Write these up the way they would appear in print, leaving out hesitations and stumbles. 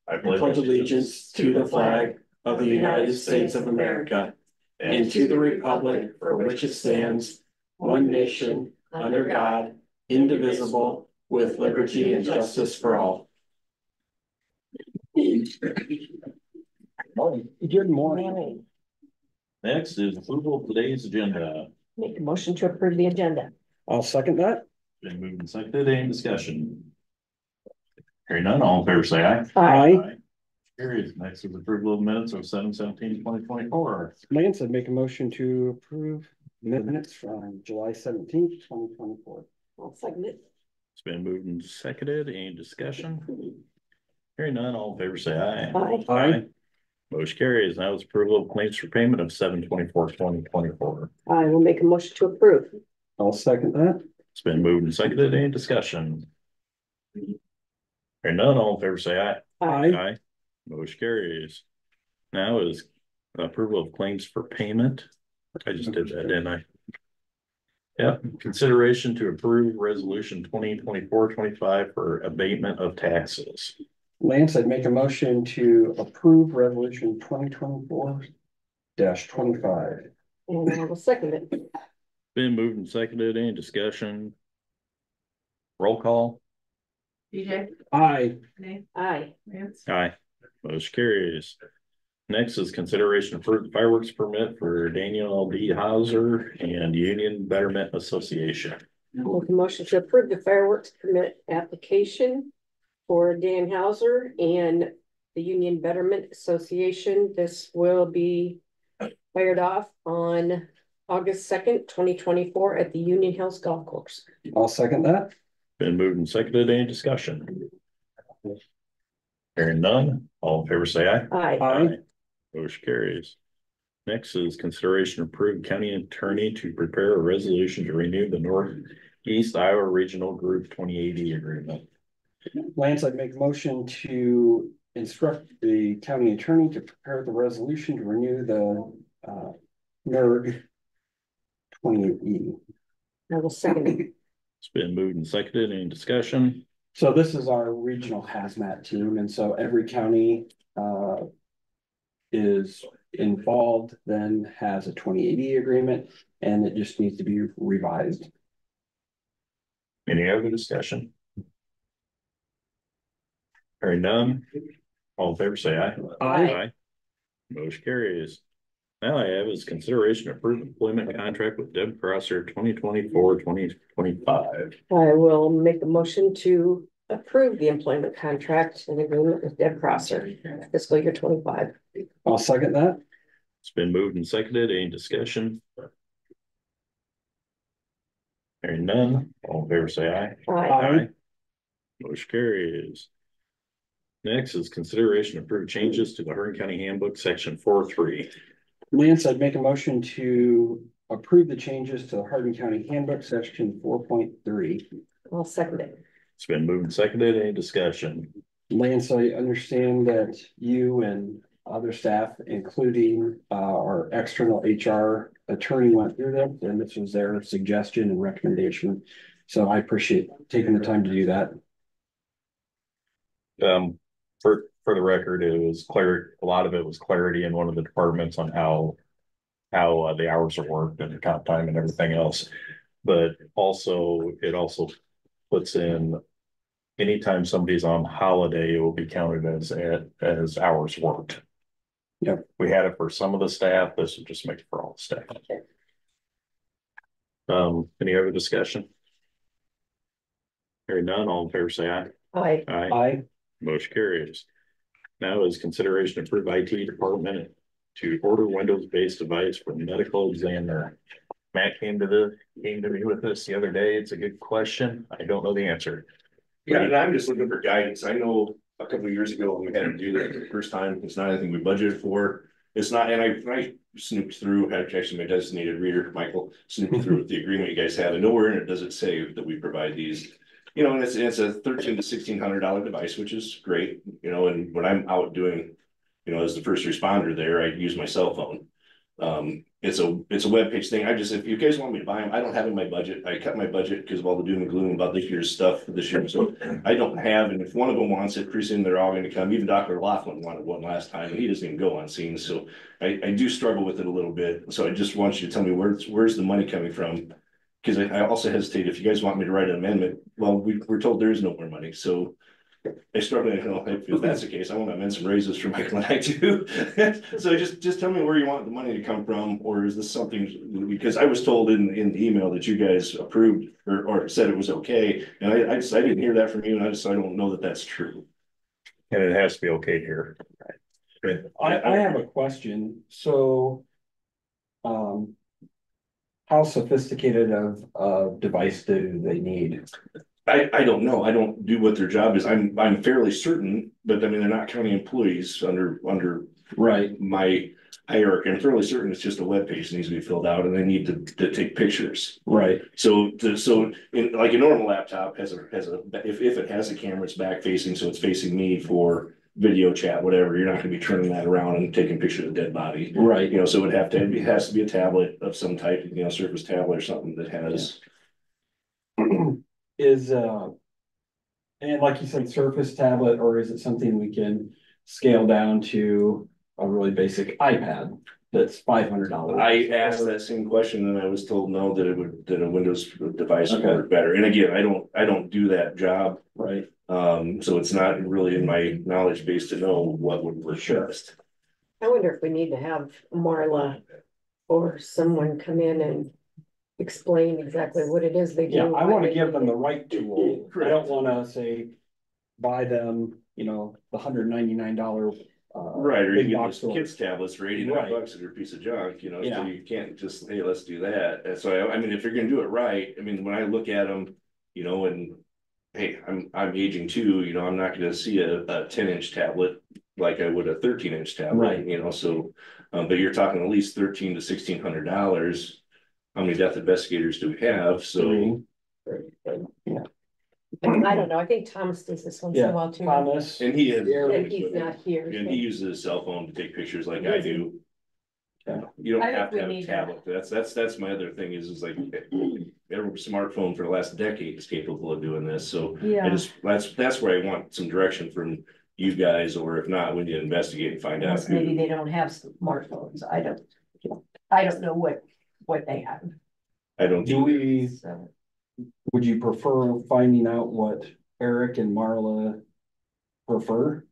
I pledge allegiance to the flag of the United States of America and to the republic for which it stands, one nation, under God, indivisible, with liberty and justice for all. Good morning. Next is approval of today's agenda. Make a motion to approve the agenda. I'll second that. Been moved and seconded. Any discussion? Hearing none, all in favor say aye. Aye. Carries. Next is approval of minutes of 7/17/2024. Lance, I'd make a motion to approve minutes from July 17th, 2024. I'll second it. It's been moved and seconded. Any discussion? Hearing none, all in favor say aye. Aye. Aye. Motion carries. Now it's approval of claims for payment of 7/24/2024. I will make a motion to approve. I'll second that. It's been moved and seconded. Any discussion? Hearing none, all in favor say aye. Aye. Motion carries. Now is approval of claims for payment. I just did that, didn't I? Yep. Consideration to approve resolution 2024-25 for abatement of taxes. Lance, I'd make a motion to approve resolution 2024-25. And I will second it. Been moved and seconded. Any discussion? Roll call. DJ. Aye. Renee. Aye. Lance. Aye. Motion carries. Next is consideration of the fireworks permit for Daniel D. Hauser and Union Betterment Association. I'll make a motion to approve the fireworks permit application for Dan Hauser and the Union Betterment Association. This will be fired off on August 2nd, 2024 at the Union Hills Golf Course. I'll second that. Been moved and seconded. Any discussion? Hearing none, all in favor say aye. Aye. Aye. Motion carries. Next is consideration of approved county attorney to prepare a resolution to renew the Northeast Iowa Regional Group 2080 agreement. Lance, I'd make a motion to instruct the county attorney to prepare the resolution to renew the NERG 28E. I will second it. It's been moved and seconded. Any discussion? So this is our regional hazmat team, and so every county is involved, then has a 2080 agreement, and it just needs to be revised. Any other discussion? Hearing none, all in favor say aye. Aye. Motion carries. Now I have is consideration of approved employment contract with Deb Crosser 2024-2025. I will make a motion to approve the employment contract and agreement with Deb Crosser, fiscal year 25. I'll second that. It's been moved and seconded. Any discussion? Hearing none, all in favor say aye. Aye. Motion carries. Next is consideration of approved changes to the Hardin County Handbook, section 4.3. Lance, I'd make a motion to approve the changes to the Hardin County Handbook, section 4.3. I'll second it. It's been moved and seconded. Any discussion? Lance, I understand that you and other staff, including our external HR attorney, went through them, and this was their suggestion and recommendation. So I appreciate taking the time to do that. For the record, it was clear. A lot of it was clarity in one of the departments on how the hours are worked and the comp time and everything else. But also, it also puts in anytime somebody's on holiday, it will be counted as hours worked. Yep. We had it for some of the staff. This would just make it for all the staff. Any other discussion? Hearing none, all in favor say aye. Aye. Aye. Motion carries. Now is consideration to approve IT department to order Windows-based device for medical examiner. Matt came to me with this the other day. It's a good question. I don't know the answer. Yeah, and I'm just looking for guidance. I know a couple of years ago when we had to do that the first time, it's not anything we budgeted for. It's not, and I snooped through, actually my designated reader, Michael, snooped through with the agreement you guys have, and nowhere in it does it say that we provide these. You know, and it's a $1,300 to $1,600 device, which is great, you know, and when I'm out doing, you know, as the first responder there, I use my cell phone. it's a webpage thing. I just, if you guys want me to buy them, I don't have in my budget. I cut my budget because of all the doom and gloom about this year's stuff this year. So I don't have, and if one of them wants it, pretty soon they're all going to come. Even Dr. Laughlin wanted one last time and he doesn't even go on scene. So I do struggle with it a little bit. So I just want you to tell me where's the money coming from? Because I also hesitate, if you guys want me to write an amendment, well, we're told there is no more money. So I struggle, you know, if that's the case, I want to amend some raises for Michael and I too. So just tell me where you want the money to come from, or is this something, because I was told in the email that you guys approved or said it was okay, and I didn't hear that from you, and I don't know that that's true. And it has to be okay here. I have a question. So, how sophisticated of device do they need? I don't know. I don't do what their job is. I'm fairly certain, but I mean, they're not county employees under Right. my hierarchy. I'm fairly certain it's just a web page that needs to be filled out and they need to take pictures. Right. So like a normal laptop has if it has a camera, it's back facing, so it's facing me for video chat, whatever. You're not going to be turning that around and taking pictures of a dead body. Right. You know, so it has to be a tablet of some type, you know, Surface tablet or something that has. Is and like you said, Surface tablet, or is it something we can scale down to a really basic iPad that's $500? I asked that same question and I was told no, that a Windows device would work better. And again, I don't do that job. Right. So it's not really in my knowledge base to know what would work best. I wonder if we need to have Marla or someone come in and explain exactly what it is they do. Yeah, I want to why give they them the right tool. I don't want to say buy them, you know, the $199 Right, or big you get box those store. kids tablets for $89 Right. that are a piece of junk, you know, Yeah. so you can't just, hey, let's do that. And so I mean, if you're gonna do it right, I mean, when I look at them, you know, and hey, I'm aging too, you know, I'm not gonna see a 10-inch tablet like I would a 13-inch tablet, Right. you know, so but you're talking at least $1,300 to $1,600. How many death investigators do we have? So Yeah. I don't know. I think Thomas does this once in a while too. Thomas. and he has, And he's not here. and he uses his cell phone to take pictures like I do. Yeah. You don't I have to think have we a need tablet. That's my other thing is like every smartphone for the last decade is capable of doing this. So Yeah. that's where I want some direction from you guys, or if not, we need to investigate and find out. Unless maybe they don't have smartphones. I don't know what they have. I don't Do we, So would you prefer finding out what Eric and Marla prefer?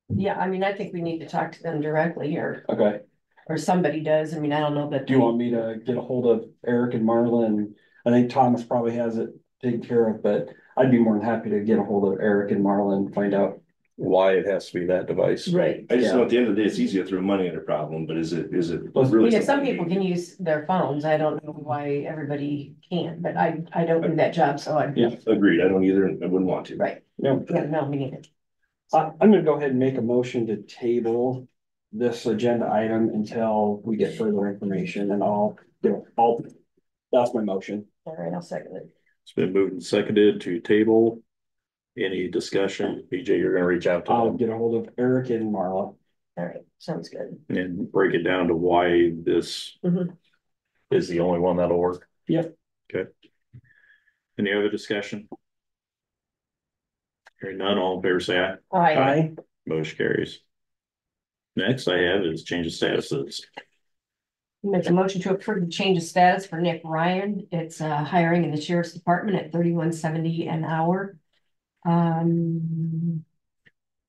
yeah, I mean, I think we need to talk to them directly Okay. or somebody does. I mean, I don't know that. Do you want me to get a hold of Eric and Marla? And I think Thomas probably has it taken care of, but I'd be more than happy to get a hold of Eric and Marla and find out. Why it has to be that device. Right. I just Yeah. know at the end of the day, it's easy to throw money at a problem, but is it Well, I really? mean, if some something people we can use their phones, I don't know why everybody can't, but I don't do that job, so I. Yeah. Agreed. I don't either. And I wouldn't want to. Right. No, Yeah, no, me neither. I'm gonna go ahead and make a motion to table this agenda item until we get further information, and that's my motion. All right, I'll second it. It's been moved and seconded to table. Any discussion? BJ, you're gonna reach out to I'll them get a hold of Eric and Marla. All right, sounds good. and break it down to why this Mhm. is the only one that'll work. Yep. Okay. Any other discussion? Hearing none, all in favor say aye. Aye. Motion carries. Next I have is change of statuses. Make a motion to approve the change of status for Nick Ryan. It's hiring in the sheriff's department at $31.70 an hour.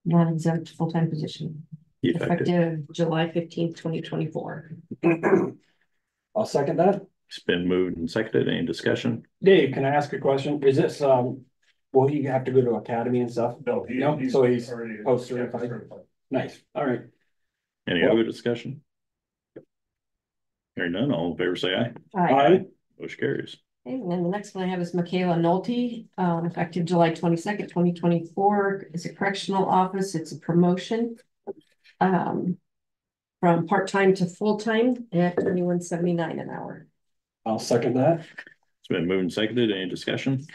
Non-exempt full-time position, Effective. effective July 15th, 2024. I'll second that. It's been moved and seconded. Any discussion? Dave, can I ask a question? Is this, will he have to go to academy and stuff? No, So he's already post-certified? Nice, all right. Any other discussion? Hearing none, all in favor say aye. Aye. Motion carries. Okay, and then the next one I have is Michaela Nolte, effective July 22nd, 2024. It's a correctional office. It's a promotion. From part-time to full-time at $21.79 an hour. I'll second that. It's been moved and seconded. Any discussion?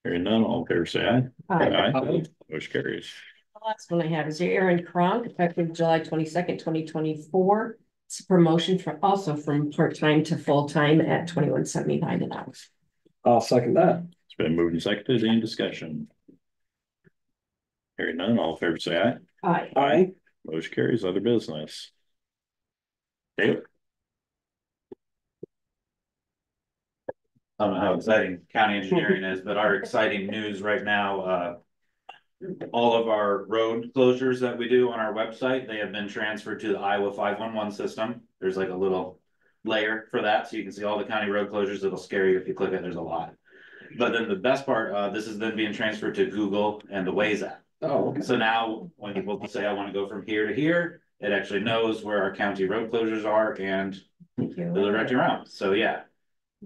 Hearing none, all in favor say aye. Aye. Motion carries. The last one I have is Aaron Kronk, effective July 22nd, 2024. It's a promotion also from part-time to full-time at $21.75 an hour. I'll second that. It's been moved and seconded. Any discussion? Hearing none, all in favor say aye. Aye. Aye. Motion carries. Other business. Taylor. I don't know how exciting county engineering is, but our exciting news right now, all of our road closures that we do on our website, they have been transferred to the Iowa 511 system. There's like a little layer for that, so you can see all the county road closures. It'll scare you if you click it, there's a lot. But then the best part, this is then being transferred to Google and the Waze app. Oh, okay. So now when people say, I want to go from here to here, it actually knows where our county road closures are and they'll direct you around. So yeah.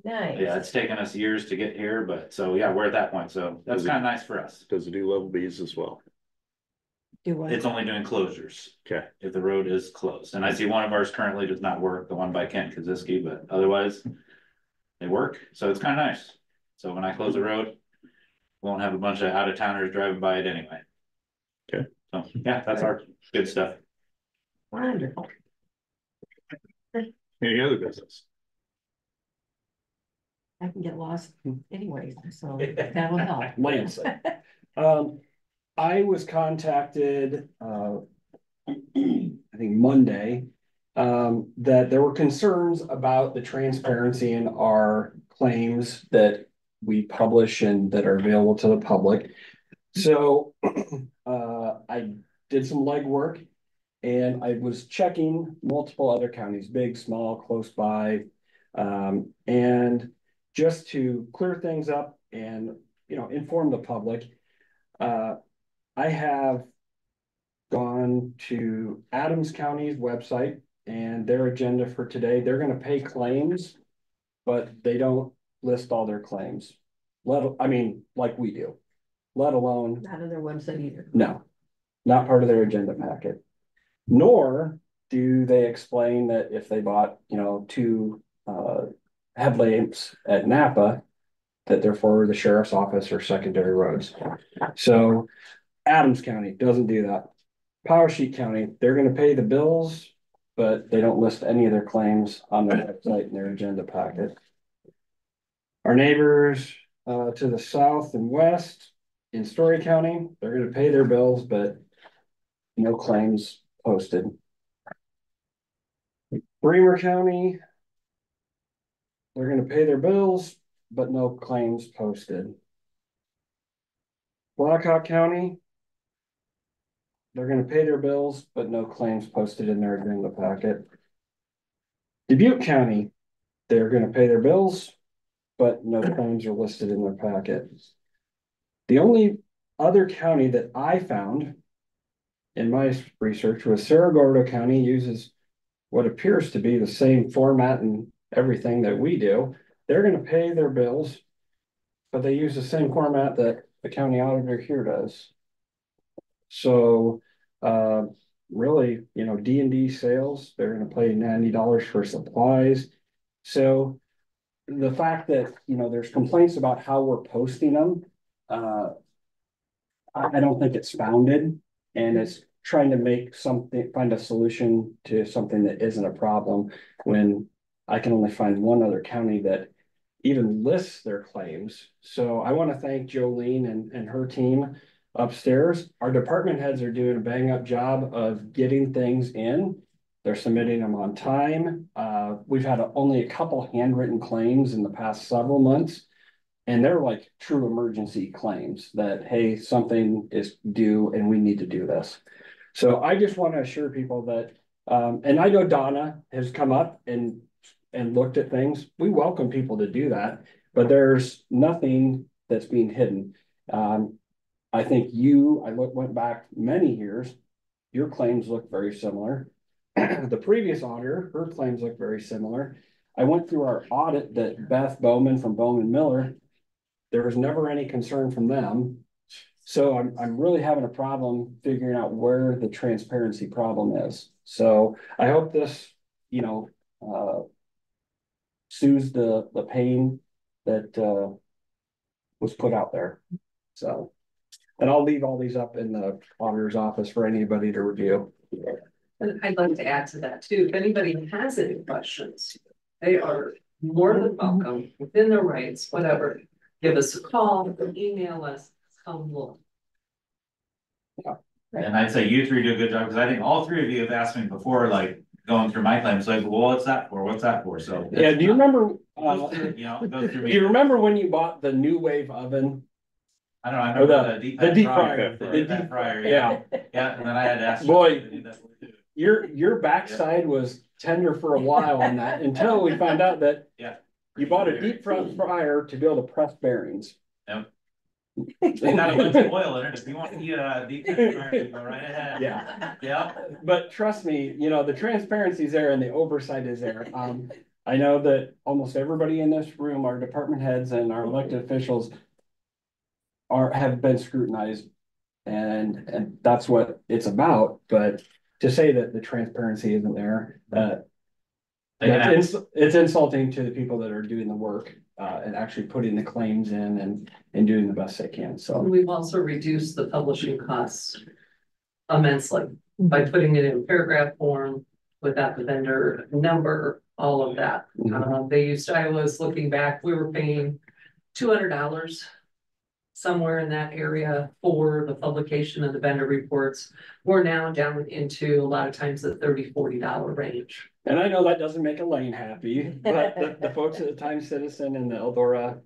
Nice. Yeah, it's taken us years to get here, but so yeah, we're at that point. So that's kind of nice for us. Does it do level Bs as well? Do what? It's only doing closures. Okay. If the road is closed. And I see one of ours currently does not work, the one by Kent Kaziski, but otherwise they work. So it's kind of nice. So when I close a road, won't have a bunch of out of towners driving by it anyway. Okay. So yeah, that's our good stuff. Wonderful. Any other business? I can get lost anyway, so that will help. Lance. I was contacted, I think Monday, that there were concerns about the transparency in our claims that we publish and that are available to the public. So, I did some legwork and I was checking multiple other counties, big, small, close by, and just to clear things up and, inform the public, I have gone to Adams County's website and their agenda for today. They're going to pay claims, but they don't list all their claims. Like we do, let alone. Not on their website either. No, not part of their agenda packet. Nor do they explain that if they bought, two headlamps at Napa, that they're for the sheriff's office or secondary roads. So Adams County doesn't do that. Powesheet County, they're going to pay the bills, but they don't list any of their claims on their website in their agenda packet. Our neighbors to the south and west in Story County, they're going to pay their bills, but no claims posted. Bremer County, they're going to pay their bills, but no claims posted. Blackhawk County, they're going to pay their bills, but no claims posted in their agenda packet. Dubuque County, they're going to pay their bills, but no claims are listed in their packet. The only other county that I found in my research was Cerro Gordo County uses what appears to be the same format and everything that we do. They're going to pay their bills, but they use the same format that the county auditor here does. So really, D&D sales, they're going to pay $90 for supplies. So the fact that, there's complaints about how we're posting them, I don't think it's founded, and it's trying to find a solution to something that isn't a problem when I can only find one other county that even lists their claims. So I want to thank Jolene and her team upstairs. Our department heads are doing a bang up job of getting things in. They're submitting them on time. We've had only a couple handwritten claims in the past several months, and they're like true emergency claims that, hey, something is due and we need to do this. So I just want to assure people that, and I know Donna has come up and looked at things. We welcome people to do that, but there's nothing that's being hidden. I think I went back many years, your claims look very similar. The previous auditor, her claims look very similar. I went through our audit that Beth Bowman from Bowman Miller, there was never any concern from them. So I'm really having a problem figuring out where the transparency problem is. So I hope this, soothes the pain that was put out there. So, and I'll leave all these up in the auditor's office for anybody to review. And I'd like to add to that too, if anybody has any questions, they are more than welcome, within their rights, whatever. Give us a call, email us, come look. And I'd say you three do a good job, because I think all three of you have asked me before, like, going through my claims, like, well, what's that for? What's that for? So. Yeah, do you remember, Go through, you know, go through do me. you remember when you bought the new wave oven? I don't know, I Or remember the deep fryer. the The deep deep fryer, Yeah, yeah, and then I had to ask. Boy. to do that one too. your backside was tender for a while on that until we found out that. Yeah. You bought a deep fryer to be able to press bearings. Yep. You got a bunch of oil in it, if you want to eat a deep fryer, you go right ahead. Yeah. Yeah. But trust me, you know, the transparency is there and the oversight is there. I know that almost everybody in this room, our department heads and our elected officials have been scrutinized, and that's what it's about. But to say that the transparency isn't there, it's insulting to the people that are doing the work, and actually putting the claims in and doing the best they can, so. We've also reduced the publishing costs immensely by putting it in paragraph form without the vendor number, all of that. I was looking back, we were paying $200 somewhere in that area for the publication of the vendor reports. We're now down into a lot of times the $30-40 range. And I know that doesn't make Elaine happy, but the folks at the Times Citizen and the Eldora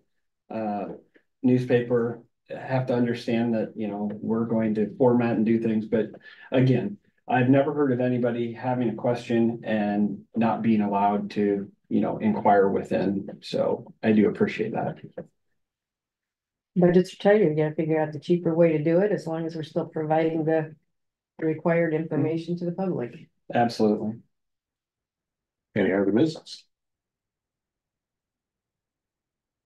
newspaper have to understand that, you know, we're going to format and do things. But again, I've never heard of anybody having a question and not being allowed to, you know, inquire within. So I do appreciate that. Budgets are tight, you gotta figure out the cheaper way to do it, as long as we're still providing the required information to the public. Absolutely. Any other business?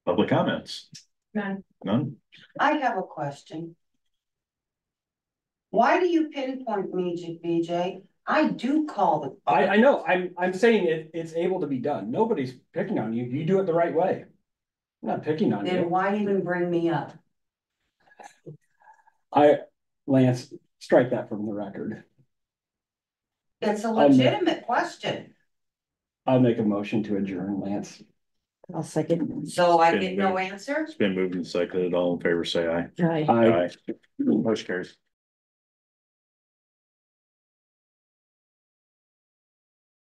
Public comments? None? I have a question. Why do you pinpoint me, BJ? I do call the. I know, I'm saying it's able to be done. Nobody's picking on you. You do it the right way. I'm not picking on Then you. why even bring me up? Lance, strike that from the record. It's a legitimate question. I'll make a motion to adjourn, Lance. I'll second. So I get no answer? It's been moved and seconded. All in favor, say aye. Aye. Aye. Motion carries.